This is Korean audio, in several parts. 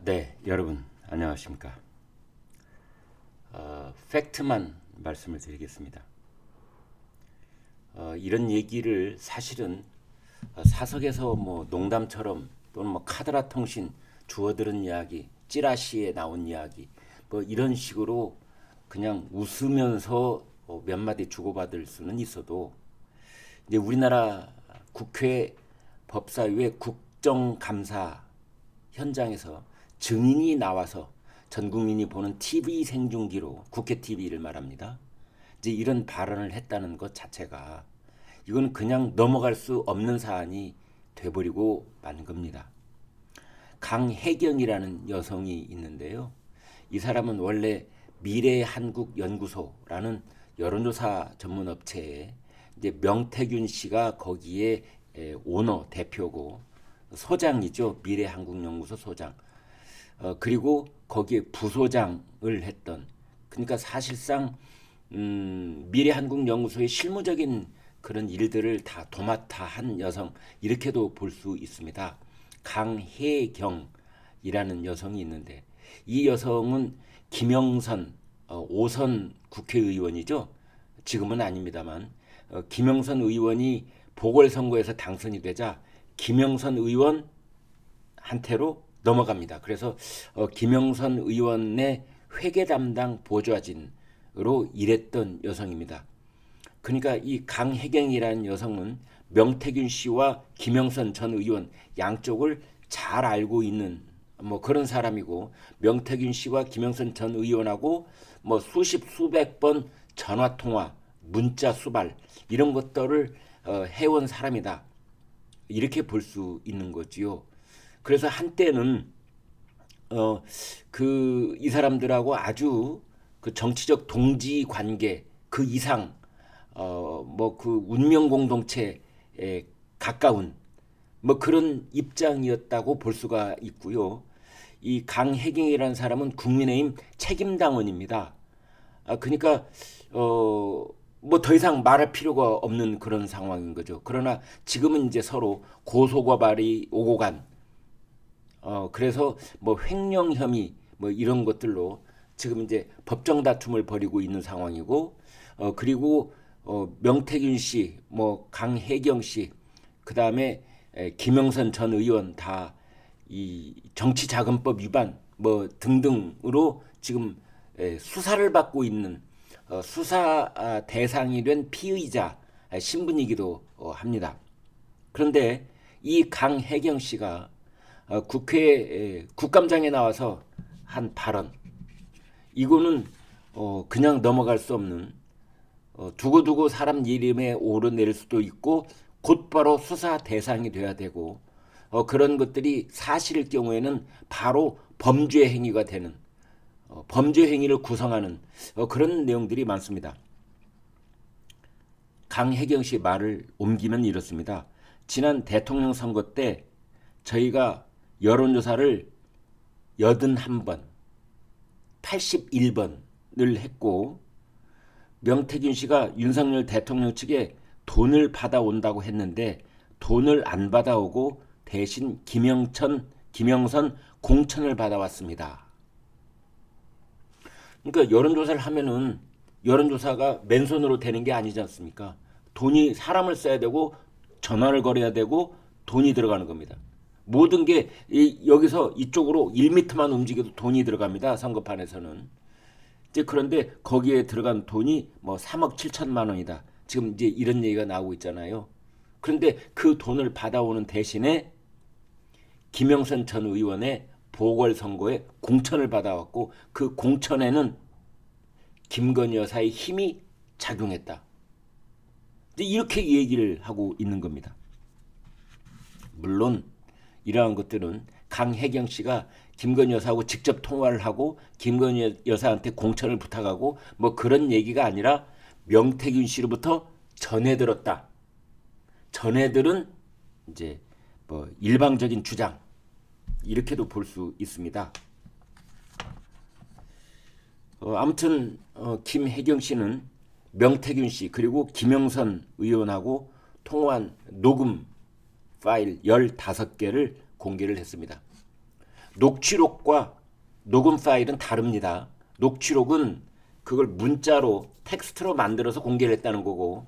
네, 여러분 안녕하십니까? 팩트만 말씀을 드리겠습니다. 이런 얘기를 사실은 사석에서 뭐 농담처럼 또는 뭐 카드라 통신 주워들은 이야기, 찌라시에 나온 이야기 뭐 이런 식으로 그냥 웃으면서 몇 마디 주고받을 수는 있어도 이제 우리나라 국회 법사위의 국정감사 현장에서 증인이 나와서 전 국민이 보는 TV 생중계로 국회 TV를 말합니다. 이제 이런 발언을 했다는 것 자체가 이건 그냥 넘어갈 수 없는 사안이 돼버리고 만 겁니다. 강혜경이라는 여성이 있는데요. 이 사람은 원래 미래한국연구소라는 여론조사 전문 업체에 이제 명태균 씨가 거기에 오너 대표고 소장이죠. 미래한국연구소 소장. 그리고 거기에 부소장을 했던, 그러니까 사실상 미래한국연구소의 실무적인 그런 일들을 다 도맡아 한 여성, 이렇게도 볼 수 있습니다. 강혜경이라는 여성이 있는데 이 여성은 김영선 5선 국회의원이죠. 지금은 아닙니다만 김영선 의원이 보궐선거에서 당선이 되자 김영선 의원한테로 넘어갑니다. 그래서 김영선 의원의 회계 담당 보좌진으로 일했던 여성입니다. 그러니까 이 강혜경이라는 여성은 명태균 씨와 김영선 전 의원 양쪽을 잘 알고 있는 뭐 그런 사람이고, 명태균 씨와 김영선 전 의원하고 뭐 수십 수백 번 전화 통화, 문자 수발 이런 것들을 해온 사람이다. 이렇게 볼 수 있는 거지요. 그래서 한때는 그 이 사람들하고 아주 그 정치적 동지 관계 그 이상 뭐 그 운명 공동체에 가까운 뭐 그런 입장이었다고 볼 수가 있고요. 이 강혜경이라는 사람은 국민의힘 책임당원입니다. 그러니까 뭐 더 이상 말할 필요가 없는 그런 상황인 거죠. 그러나 지금은 이제 서로 고소고발이 오고 간 그래서 뭐 횡령 혐의 뭐 이런 것들로 지금 이제 법정 다툼을 벌이고 있는 상황이고, 그리고 명태균 씨, 뭐 강혜경 씨, 그 다음에 김영선 전 의원 다 이 정치자금법 위반 뭐 등등으로 지금 수사를 받고 있는 수사 대상이 된 피의자 신분이기도 합니다. 그런데 이 강혜경 씨가 국회 국감장에 나와서 한 발언, 이거는 그냥 넘어갈 수 없는, 두고두고 사람 이름에 오르내릴 수도 있고 곧바로 수사 대상이 돼야 되고, 그런 것들이 사실일 경우에는 바로 범죄 행위가 되는, 범죄 행위를 구성하는 그런 내용들이 많습니다. 강혜경 씨 말을 옮기면 이렇습니다. 지난 대통령 선거 때 저희가 여론조사를 81번, 81번을 했고, 명태균 씨가 윤석열 대통령 측에 돈을 받아온다고 했는데 돈을 안 받아오고 대신 김영선 공천을 받아왔습니다. 그러니까 여론조사를 하면은 여론조사가 맨손으로 되는 게 아니지 않습니까? 돈이, 사람을 써야 되고 전화를 걸어야 되고 돈이 들어가는 겁니다. 모든 게 여기서 이쪽으로 1m만 움직여도 돈이 들어갑니다. 선거판에서는. 이제 그런데 거기에 들어간 돈이 뭐 3억 7천만 원이다. 지금 이제 이런 얘기가 나오고 있잖아요. 그런데 그 돈을 받아오는 대신에 김영선 전 의원의 보궐선거에 공천을 받아왔고 그 공천에는 김건희 여사의 힘이 작용했다. 이렇게 얘기를 하고 있는 겁니다. 물론 이러한 것들은 강혜경 씨가 김건희 여사하고 직접 통화를 하고 김건희 여사한테 공천을 부탁하고 뭐 그런 얘기가 아니라 명태균 씨로부터 전해 들었다. 전해 들은 이제 뭐 일방적인 주장, 이렇게도 볼 수 있습니다. 아무튼 김혜경 씨는 명태균 씨 그리고 김영선 의원하고 통화한 녹음 파일 15개를 공개를 했습니다. 녹취록과 녹음 파일은 다릅니다. 녹취록은 그걸 문자로 텍스트로 만들어서 공개를 했다는 거고,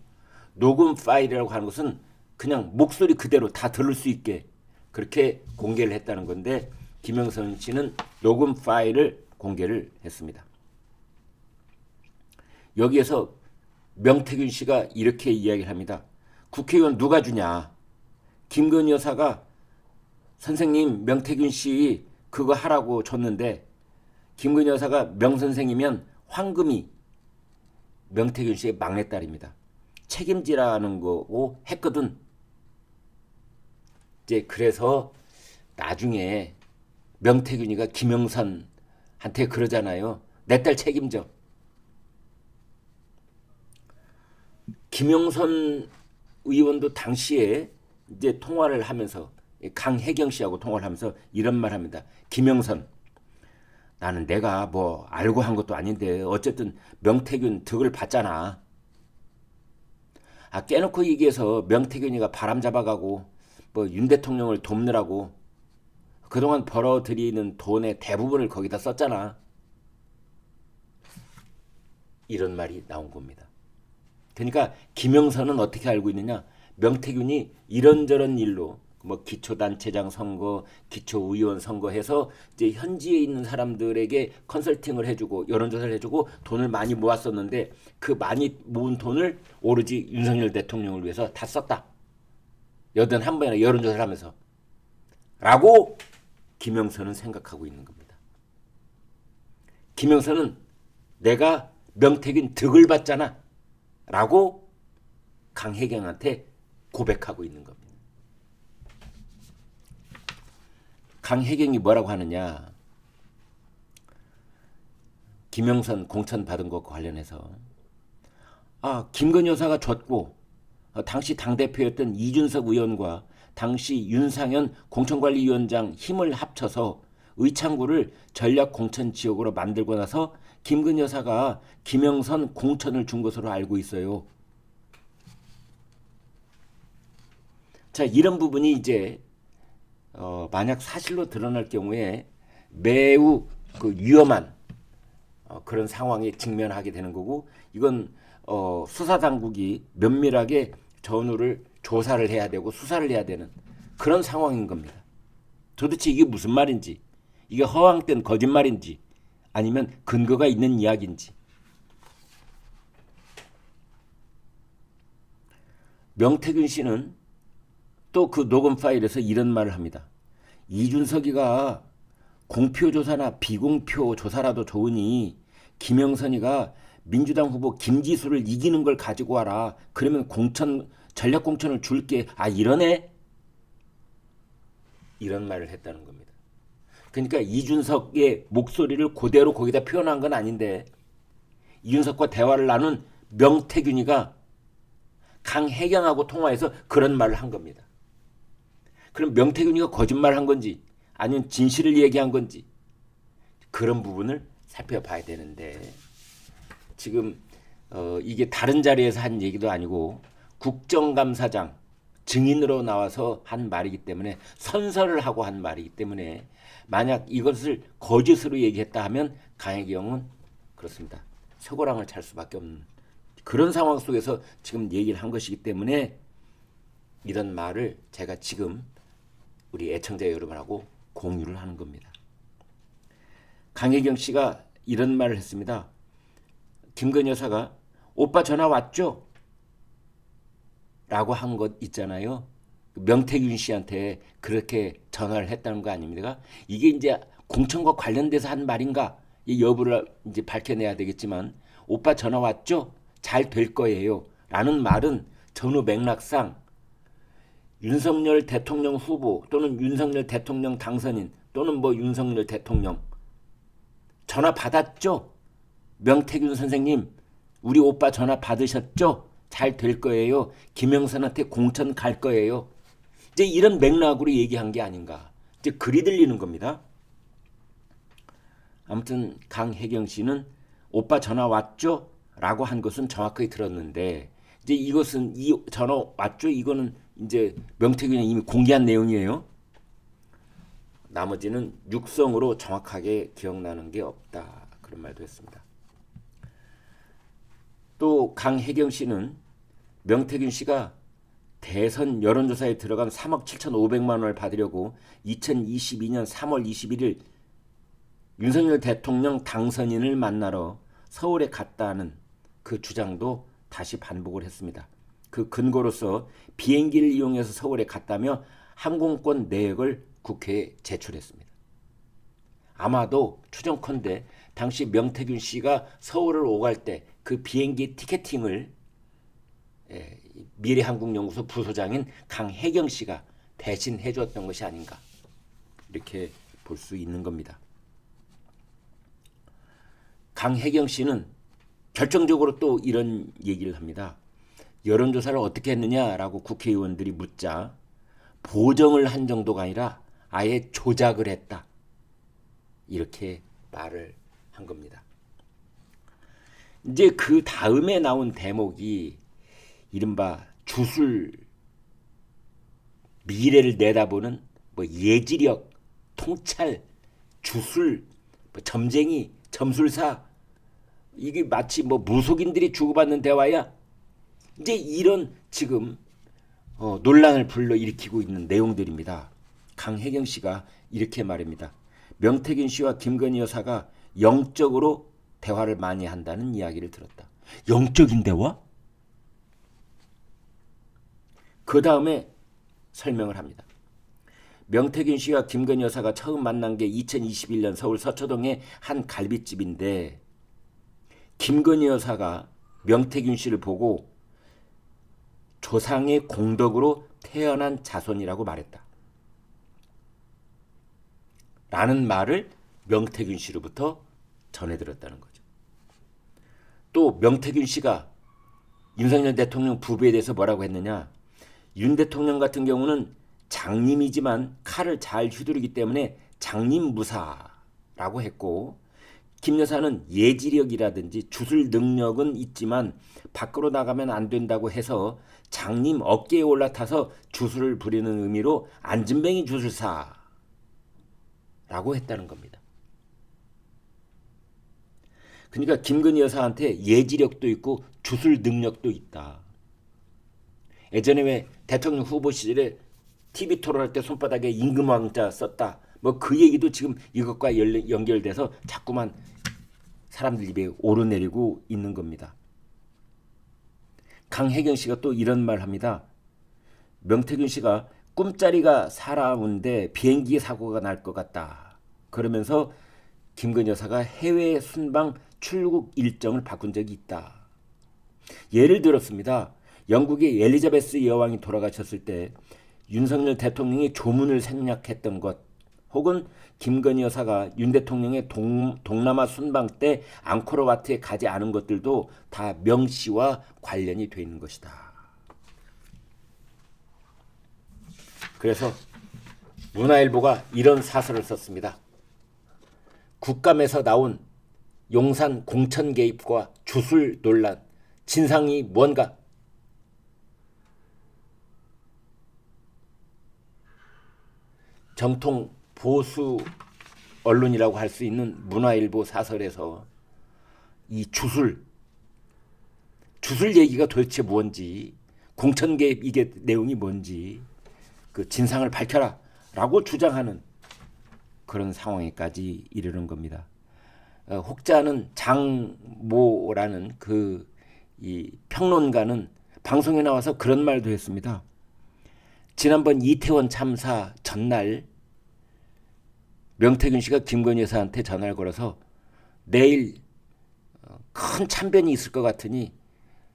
녹음 파일이라고 하는 것은 그냥 목소리 그대로 다 들을 수 있게 그렇게 공개를 했다는 건데, 김영선 씨는 녹음 파일을 공개를 했습니다. 여기에서 명태균 씨가 이렇게 이야기를 합니다. 국회의원 누가 주냐? 김건희 여사가 선생님 명태균 씨 그거 하라고 줬는데, 김건희 여사가 명선생이면 황금이 명태균 씨의 막내딸입니다. 책임지라는 거고 했거든. 이제 그래서 나중에 명태균이가 김영선한테 그러잖아요. 내 딸 책임져. 김영선 의원도 당시에 이제 통화를 하면서 강혜경 씨하고 통화를 하면서 이런 말 합니다. 김영선, 나는 내가 뭐 알고 한 것도 아닌데 어쨌든 명태균 득을 봤잖아. 깨놓고 얘기해서 명태균이가 바람 잡아가고 뭐 윤 대통령을 돕느라고 그동안 벌어들이는 돈의 대부분을 거기다 썼잖아. 이런 말이 나온 겁니다. 그러니까 김영선은 어떻게 알고 있느냐? 명태균이 이런저런 일로 뭐 기초단체장 선거, 기초의원 선거해서 이제 현지에 있는 사람들에게 컨설팅을 해주고 여론조사를 해주고 돈을 많이 모았었는데, 그 많이 모은 돈을 오로지 윤석열 대통령을 위해서 다 썼다. 81번이나 여론조사를 하면서 라고 김영선은 생각하고 있는 겁니다. 김영선은 내가 명태균 득을 봤잖아 라고 강혜경한테 고백하고 있는 겁니다. 강혜경이 뭐라고 하느냐? 김영선 공천 받은 것과 관련해서 김건희 여사가 줬고 당시 당대표였던 이준석 의원과 당시 윤상현 공천관리위원장 힘을 합쳐서 의창구를 전략공천지역으로 만들고 나서 김건희 여사가 김영선 공천을 준 것으로 알고 있어요. 자, 이런 부분이 이제 만약 사실로 드러날 경우에 매우 위험한 그런 상황에 직면하게 되는 거고, 이건 수사당국이 면밀하게 전후를 조사를 해야 되고 수사를 해야 되는 그런 상황인 겁니다. 도대체 이게 무슨 말인지, 이게 허황된 거짓말인지 아니면 근거가 있는 이야기인지. 명태균 씨는 또 그 녹음 파일에서 이런 말을 합니다. 이준석이가 공표조사나 비공표조사라도 좋으니 김영선이가 민주당 후보 김지수를 이기는 걸 가지고 와라. 그러면 전략공천을 줄게. 이러네? 이런 말을 했다는 겁니다. 그러니까 이준석의 목소리를 그대로 거기다 표현한 건 아닌데, 이준석과 대화를 나눈 명태균이가 강혜경하고 통화해서 그런 말을 한 겁니다. 그럼 명태균이가 거짓말한 건지 아니면 진실을 얘기한 건지 그런 부분을 살펴봐야 되는데, 지금 이게 다른 자리에서 한 얘기도 아니고 국정감사장 증인으로 나와서 한 말이기 때문에, 선서를 하고 한 말이기 때문에 만약 이것을 거짓으로 얘기했다 하면 강혜경은 그렇습니다. 쇠고랑을 찰 수밖에 없는 그런 상황 속에서 지금 얘기를 한 것이기 때문에, 이런 말을 제가 지금 우리 애청자 여러분하고 공유를 하는 겁니다. 강혜경 씨가 이런 말을 했습니다. 김건희 여사가 오빠 전화 왔죠? 라고 한 것 있잖아요. 명태균 씨한테 그렇게 전화를 했다는 거 아닙니까? 이게 이제 공천과 관련돼서 한 말인가? 이 여부를 이제 밝혀내야 되겠지만, 오빠 전화 왔죠? 잘 될 거예요. 라는 말은 전후 맥락상 윤석열 대통령 후보 또는 윤석열 대통령 당선인 또는 뭐 윤석열 대통령 전화 받았죠? 명태균 선생님, 우리 오빠 전화 받으셨죠? 잘 될 거예요. 김영선한테 공천 갈 거예요. 이제 이런 맥락으로 얘기한 게 아닌가. 이제 글이 들리는 겁니다. 아무튼 강혜경 씨는 오빠 전화 왔죠? 라고 한 것은 정확하게 들었는데, 이제 이것은 이 전화 왔죠? 이거는 이제 명태균이 이미 공개한 내용이에요. 나머지는 육성으로 정확하게 기억나는 게 없다. 그런 말도 했습니다. 또 강혜경 씨는 명태균 씨가 대선 여론조사에 들어간 3억 7,500만 원을 받으려고 2022년 3월 21일 윤석열 대통령 당선인을 만나러 서울에 갔다는 그 주장도 다시 반복을 했습니다. 그 근거로서 비행기를 이용해서 서울에 갔다며 항공권 내역을 국회에 제출했습니다. 아마도 추정컨대 당시 명태균 씨가 서울을 오갈 때 그 비행기 티켓팅을 미래한국연구소 부소장인 강혜경 씨가 대신 해주었던 것이 아닌가, 이렇게 볼 수 있는 겁니다. 강혜경 씨는 결정적으로 또 이런 얘기를 합니다. 여론조사를 어떻게 했느냐라고 국회의원들이 묻자 보정을 한 정도가 아니라 아예 조작을 했다, 이렇게 말을 한 겁니다. 이제 그 다음에 나온 대목이 이른바 주술, 미래를 내다보는 뭐 예지력, 통찰, 주술, 뭐 점쟁이, 점술사, 이게 마치 뭐 무속인들이 주고받는 대화야. 이제 이런 지금 논란을 불러일으키고 있는 내용들입니다. 강혜경 씨가 이렇게 말합니다. 명태균 씨와 김건희 여사가 영적으로 대화를 많이 한다는 이야기를 들었다. 영적인 대화? 그 다음에 설명을 합니다. 명태균 씨와 김건희 여사가 처음 만난 게 2021년 서울 서초동의 한 갈비집인데 김건희 여사가 명태균 씨를 보고 조상의 공덕으로 태어난 자손이라고 말했다. 라는 말을 명태균 씨로부터 전해 들었다는 거죠. 또 명태균 씨가 윤석열 대통령 부부에 대해서 뭐라고 했느냐. 윤 대통령 같은 경우는 장님이지만 칼을 잘 휘두르기 때문에 장님무사라고 했고, 김 여사는 예지력이라든지 주술 능력은 있지만 밖으로 나가면 안 된다고 해서 장님 어깨에 올라타서 주술을 부리는 의미로 안진뱅이 주술사라고 했다는 겁니다. 그러니까 김건희 여사한테 예지력도 있고 주술 능력도 있다. 예전에 왜 대통령 후보 시절에 TV 토론할 때 손바닥에 임금왕자 썼다, 뭐 그 얘기도 지금 이것과 연결돼서 자꾸만 사람들 입에 오르내리고 있는 겁니다. 강혜경 씨가 또 이런 말 합니다. 명태균 씨가 꿈자리가 살아온데 비행기 사고가 날 것 같다, 그러면서 김건희 여사가 해외 순방 출국 일정을 바꾼 적이 있다. 예를 들었습니다. 영국의 엘리자베스 여왕이 돌아가셨을 때 윤석열 대통령이 조문을 생략했던 것, 혹은 김건희 여사가 윤 대통령의 동남아 순방 때 앙코르와트에 가지 않은 것들도 다 명씨와 관련이 돼 있는 것이다. 그래서 문화일보가 이런 사설을 썼습니다. 국감에서 나온 용산 공천 개입과 주술 논란, 진상이 뭔가? 정통 보수 언론이라고 할 수 있는 문화일보 사설에서 이 주술 얘기가 도대체 뭔지, 공천 개입 이게 내용이 뭔지 그 진상을 밝혀라 라고 주장하는 그런 상황에까지 이르는 겁니다. 혹자는 장모라는 이 평론가는 방송에 나와서 그런 말도 했습니다. 지난번 이태원 참사 전날 명태균 씨가 김건희 여사한테 전화를 걸어서 내일 큰 참변이 있을 것 같으니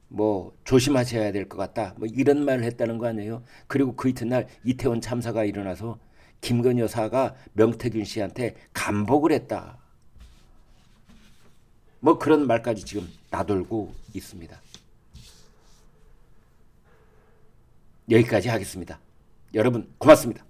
뭐 조심하셔야 될 것 같다, 뭐 이런 말을 했다는 거 아니에요. 그리고 그 이튿날 이태원 참사가 일어나서 김건희 여사가 명태균 씨한테 감복을 했다, 뭐 그런 말까지 지금 나돌고 있습니다. 여기까지 하겠습니다. 여러분 고맙습니다.